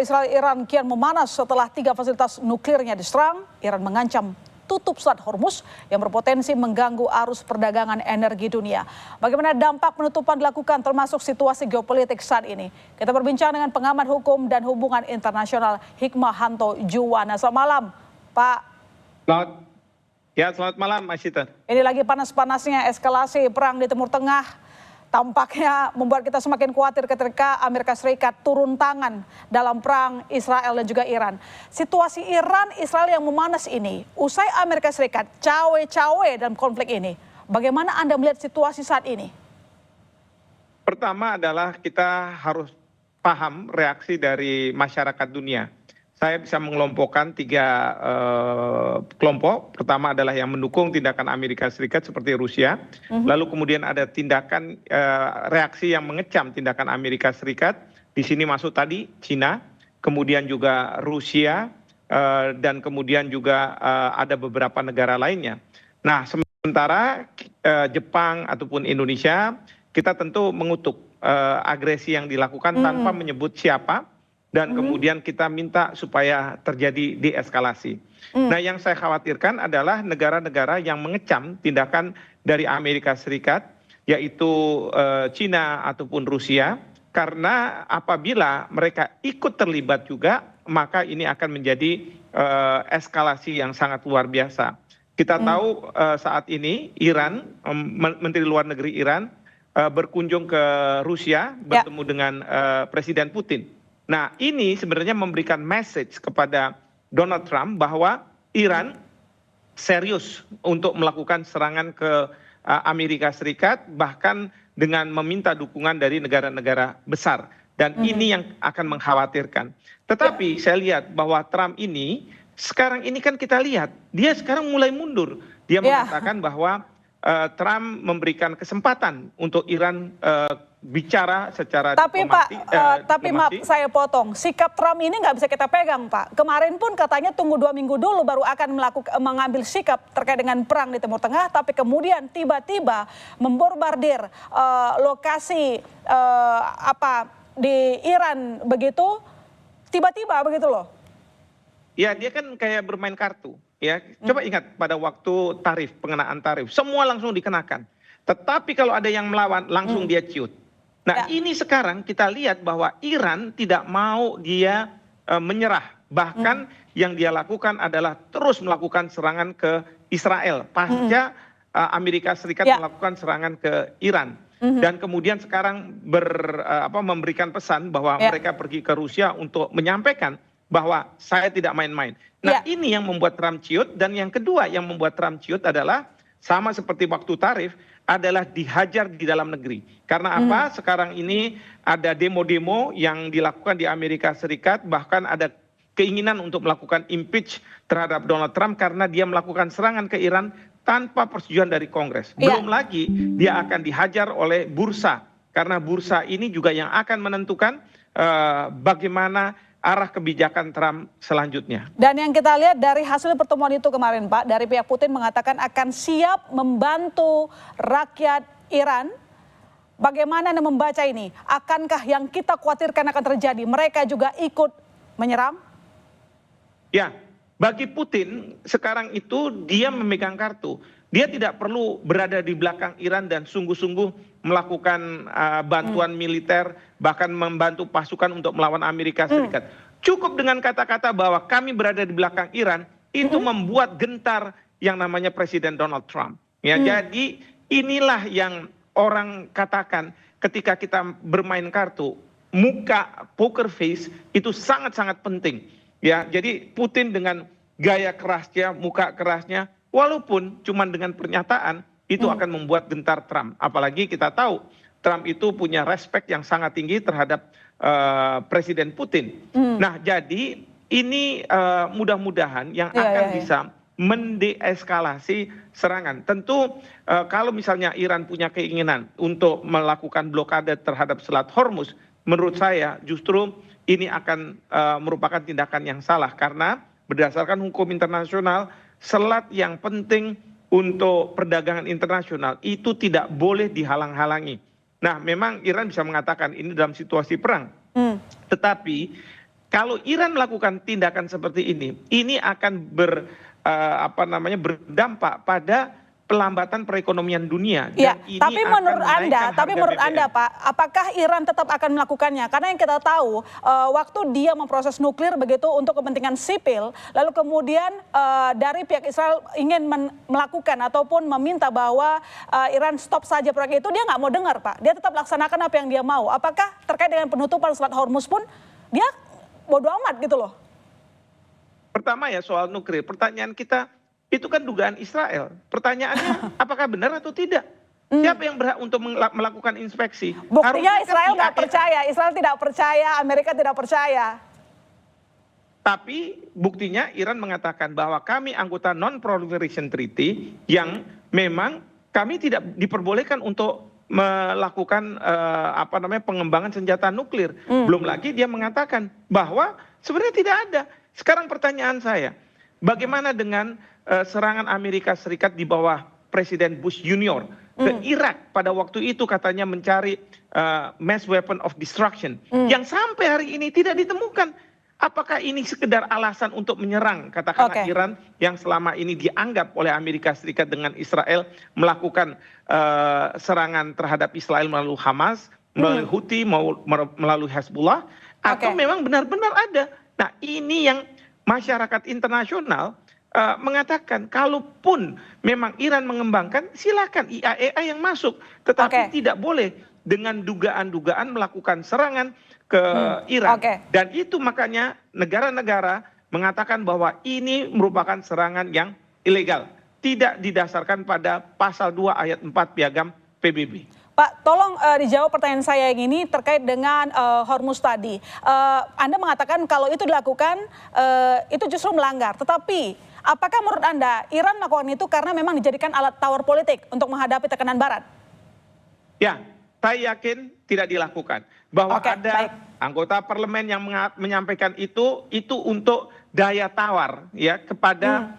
Israel-Iran kian memanas setelah 3 fasilitas nuklirnya diserang. Iran mengancam tutup Selat Hormuz yang berpotensi mengganggu arus perdagangan energi dunia. Bagaimana dampak penutupan dilakukan termasuk situasi geopolitik saat ini? Kita berbincang dengan pengamat hukum dan hubungan internasional Hikmahanto Juwana. Selamat malam, Pak. Selamat malam, Mas Sita. Ini lagi panas-panasnya eskalasi perang di Timur Tengah. Tampaknya membuat kita semakin khawatir ketika Amerika Serikat turun tangan dalam perang Israel dan juga Iran. Situasi Iran-Israel yang memanas ini, usai Amerika Serikat cawe-cawe dalam konflik ini, bagaimana Anda melihat situasi saat ini? Pertama adalah kita harus paham reaksi dari masyarakat dunia. Saya bisa mengelompokkan 3 kelompok. Pertama adalah yang mendukung tindakan Amerika Serikat seperti Rusia. Lalu kemudian ada tindakan reaksi yang mengecam tindakan Amerika Serikat. Di sini masuk tadi Cina, kemudian juga Rusia, dan kemudian juga ada beberapa negara lainnya. Nah, sementara Jepang ataupun Indonesia, kita tentu mengutuk agresi yang dilakukan tanpa menyebut siapa. Dan kemudian kita minta supaya terjadi deeskalasi. Nah, yang saya khawatirkan adalah negara-negara yang mengecam tindakan dari Amerika Serikat, yaitu Cina ataupun Rusia, karena apabila mereka ikut terlibat juga, maka ini akan menjadi eskalasi yang sangat luar biasa. Kita tahu saat ini Iran, Menteri Luar Negeri Iran berkunjung ke Rusia, bertemu dengan Presiden Putin. Nah, ini sebenarnya memberikan message kepada Donald Trump bahwa Iran serius untuk melakukan serangan ke Amerika Serikat, bahkan dengan meminta dukungan dari negara-negara besar. Dan ini yang akan mengkhawatirkan. Tetapi saya lihat bahwa Trump ini, sekarang ini kan kita lihat, dia sekarang mulai mundur. Dia mengatakan bahwa Trump memberikan kesempatan untuk Iran bicara secara diplomatik. Tapi maaf saya potong, sikap Trump ini nggak bisa kita pegang, Pak. Kemarin pun katanya tunggu 2 minggu dulu baru akan mengambil sikap terkait dengan perang di Timur Tengah, tapi kemudian tiba-tiba membombardir lokasi di Iran begitu, tiba-tiba begitu loh. Ya, dia kan kayak bermain kartu. Ya, coba ingat pada waktu pengenaan tarif, semua langsung dikenakan. Tetapi kalau ada yang melawan, langsung dia ciut. Nah, ini sekarang kita lihat bahwa Iran tidak mau dia menyerah. Bahkan yang dia lakukan adalah terus melakukan serangan ke Israel. Pasca Amerika Serikat melakukan serangan ke Iran. Dan kemudian sekarang memberikan pesan bahwa mereka pergi ke Rusia untuk menyampaikan bahwa saya tidak main-main. Nah, ini yang membuat Trump ciut. Dan yang kedua yang membuat Trump ciut adalah sama seperti waktu tarif, adalah dihajar di dalam negeri. Karena apa? Sekarang ini ada demo-demo yang dilakukan di Amerika Serikat, bahkan ada keinginan untuk melakukan impeach terhadap Donald Trump karena dia melakukan serangan ke Iran tanpa persetujuan dari Kongres. Belum lagi dia akan dihajar oleh bursa, karena bursa ini juga yang akan menentukan bagaimana arah kebijakan Trump selanjutnya. Dan yang kita lihat dari hasil pertemuan itu kemarin, Pak, dari pihak Putin mengatakan akan siap membantu rakyat Iran. Bagaimana Anda membaca ini? Akankah yang kita khawatirkan akan terjadi? Mereka juga ikut menyerang? Ya, bagi Putin sekarang itu dia memegang kartu. Dia tidak perlu berada di belakang Iran dan sungguh-sungguh melakukan bantuan militer, bahkan membantu pasukan untuk melawan Amerika Serikat. Cukup dengan kata-kata bahwa kami berada di belakang Iran, itu membuat gentar yang namanya Presiden Donald Trump. Ya, jadi inilah yang orang katakan ketika kita bermain kartu, muka poker face itu sangat-sangat penting. Ya, jadi Putin dengan gaya kerasnya, muka kerasnya, walaupun cuma dengan pernyataan, itu akan membuat gentar Trump. Apalagi kita tahu Trump itu punya respect yang sangat tinggi terhadap Presiden Putin. Nah, jadi ini mudah-mudahan yang akan bisa mendeeskalasi serangan. Tentu kalau misalnya Iran punya keinginan untuk melakukan blokade terhadap Selat Hormuz, menurut saya justru ini akan merupakan tindakan yang salah. Karena berdasarkan hukum internasional, selat yang penting untuk perdagangan internasional itu tidak boleh dihalang-halangi. Nah, memang Iran bisa mengatakan ini dalam situasi perang. Tetapi kalau Iran melakukan tindakan seperti ini akan berdampak pada pelambatan perekonomian dunia. Ya, Dan ini tapi akan menurut menaikkan Anda, harga BBM. Pak, apakah Iran tetap akan melakukannya? Karena yang kita tahu, waktu dia memproses nuklir begitu untuk kepentingan sipil, lalu kemudian dari pihak Israel ingin melakukan ataupun meminta bahwa Iran stop saja proyek itu, dia nggak mau dengar, Pak. Dia tetap laksanakan apa yang dia mau. Apakah terkait dengan penutupan Selat Hormuz pun, dia bodo amat gitu loh? Pertama ya soal nuklir, pertanyaan kita, itu kan dugaan Israel. Pertanyaannya apakah benar atau tidak? Siapa yang berhak untuk melakukan inspeksi? Buktinya Harusnya kan Israel nggak IAEA. percaya, Israel tidak percaya, Amerika tidak percaya. Tapi buktinya Iran mengatakan bahwa kami anggota Non-Proliferation Treaty yang memang kami tidak diperbolehkan untuk melakukan pengembangan senjata nuklir. Belum lagi dia mengatakan bahwa sebenarnya tidak ada. Sekarang pertanyaan saya, bagaimana dengan serangan Amerika Serikat di bawah Presiden Bush Junior ke Irak pada waktu itu katanya mencari mass weapon of destruction yang sampai hari ini tidak ditemukan. Apakah ini sekedar alasan untuk menyerang katakanlah Iran yang selama ini dianggap oleh Amerika Serikat dengan Israel melakukan serangan terhadap Israel melalui Hamas, melalui Houthi, melalui Hezbollah, atau memang benar-benar ada? Nah, ini yang masyarakat internasional mengatakan kalaupun memang Iran mengembangkan, silakan IAEA yang masuk, tetapi tidak boleh dengan dugaan-dugaan melakukan serangan ke Iran. Dan itu makanya negara-negara mengatakan bahwa ini merupakan serangan yang ilegal, tidak didasarkan pada pasal 2 ayat 4 Piagam PBB. Pak, tolong dijawab pertanyaan saya yang ini terkait dengan Hormuz tadi. Anda mengatakan kalau itu dilakukan itu justru melanggar. Tetapi apakah menurut Anda Iran melakukan itu karena memang dijadikan alat tawar politik untuk menghadapi tekanan Barat? Ya, saya yakin tidak dilakukan. Bahwa ada anggota parlemen yang menyampaikan itu untuk daya tawar ya kepada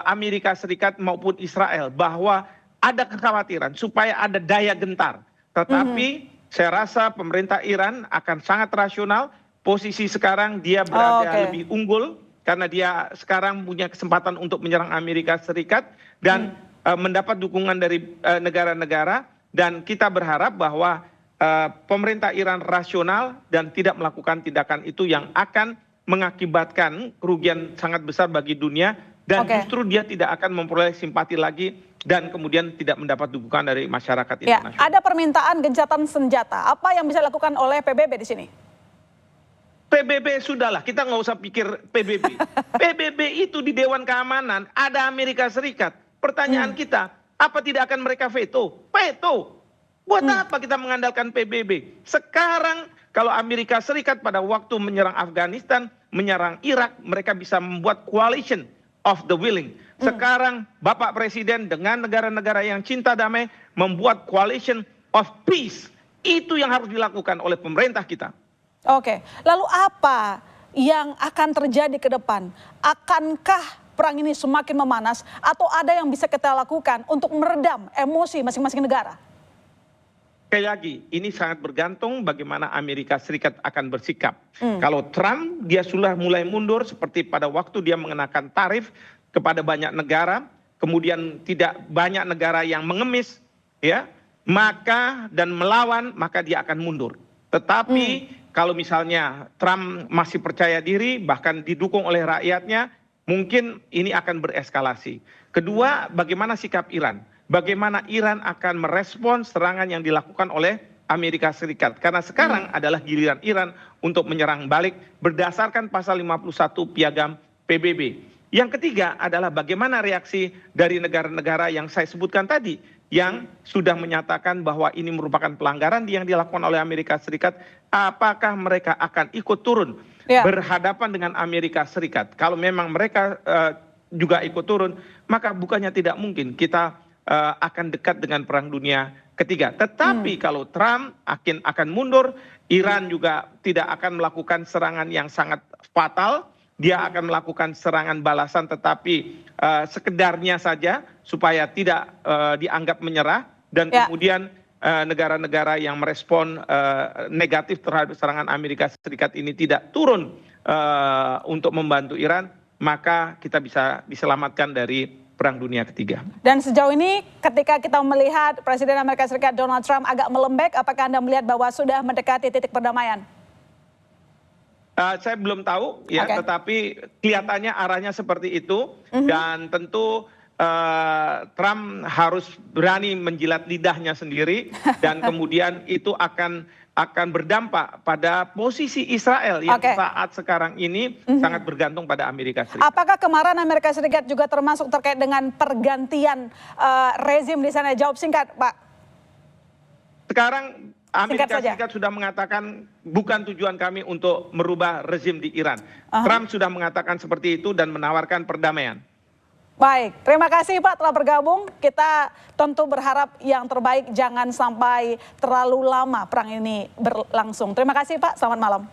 Amerika Serikat maupun Israel bahwa ada kekhawatiran supaya ada daya gentar. Tetapi saya rasa pemerintah Iran akan sangat rasional. Posisi sekarang dia berada lebih unggul karena dia sekarang punya kesempatan untuk menyerang Amerika Serikat dan mendapat dukungan dari negara-negara. Dan kita berharap bahwa pemerintah Iran rasional dan tidak melakukan tindakan itu yang akan mengakibatkan kerugian sangat besar bagi dunia. Dan justru dia tidak akan memperoleh simpati lagi dan kemudian tidak mendapat dukungan dari masyarakat internasional. Ada permintaan gencatan senjata. Apa yang bisa dilakukan oleh PBB di sini? PBB sudahlah, kita nggak usah pikir PBB. PBB itu di Dewan Keamanan ada Amerika Serikat. Pertanyaan kita, apa tidak akan mereka veto? Veto. Buat apa kita mengandalkan PBB? Sekarang kalau Amerika Serikat pada waktu menyerang Afghanistan, menyerang Irak, mereka bisa membuat coalition of the willing. Sekarang Bapak Presiden dengan negara-negara yang cinta damai membuat coalition of peace. Itu yang harus dilakukan oleh pemerintah kita. Oke, lalu apa yang akan terjadi ke depan? Akankah perang ini semakin memanas atau ada yang bisa kita lakukan untuk meredam emosi masing-masing negara? Sekali lagi, ini sangat bergantung bagaimana Amerika Serikat akan bersikap. Kalau Trump, dia sudah mulai mundur seperti pada waktu dia mengenakan tarif kepada banyak negara, kemudian tidak banyak negara yang mengemis, ya, maka dan melawan, maka dia akan mundur. Tetapi kalau misalnya Trump masih percaya diri, bahkan didukung oleh rakyatnya, mungkin ini akan bereskalasi. Kedua, bagaimana sikap Iran? Bagaimana Iran akan merespons serangan yang dilakukan oleh Amerika Serikat. Karena sekarang adalah giliran Iran untuk menyerang balik berdasarkan pasal 51 Piagam PBB. Yang ketiga adalah bagaimana reaksi dari negara-negara yang saya sebutkan tadi, yang sudah menyatakan bahwa ini merupakan pelanggaran yang dilakukan oleh Amerika Serikat. Apakah mereka akan ikut turun berhadapan dengan Amerika Serikat? Kalau memang mereka juga ikut turun, maka bukannya tidak mungkin kita akan dekat dengan perang dunia ketiga. Tetapi kalau Trump akan mundur, Iran juga tidak akan melakukan serangan yang sangat fatal. Dia akan melakukan serangan balasan tetapi sekedarnya saja supaya tidak dianggap menyerah. Dan kemudian negara-negara yang merespon negatif terhadap serangan Amerika Serikat ini tidak turun untuk membantu Iran, maka kita bisa diselamatkan dari Perang Dunia Ketiga. Dan sejauh ini ketika kita melihat Presiden Amerika Serikat Donald Trump agak melembek, apakah Anda melihat bahwa sudah mendekati titik perdamaian? Saya belum tahu ya, tetapi kelihatannya arahnya seperti itu, dan tentu Trump harus berani menjilat lidahnya sendiri dan kemudian itu akan berdampak pada posisi Israel yang saat sekarang ini sangat bergantung pada Amerika Serikat. Apakah kemarin Amerika Serikat juga termasuk terkait dengan pergantian rezim di sana? Jawab singkat, Pak. Sekarang Amerika Serikat sudah mengatakan bukan tujuan kami untuk merubah rezim di Iran. Trump sudah mengatakan seperti itu dan menawarkan perdamaian. Baik, terima kasih Pak telah bergabung. Kita tentu berharap yang terbaik, jangan sampai terlalu lama perang ini berlangsung. Terima kasih Pak, selamat malam.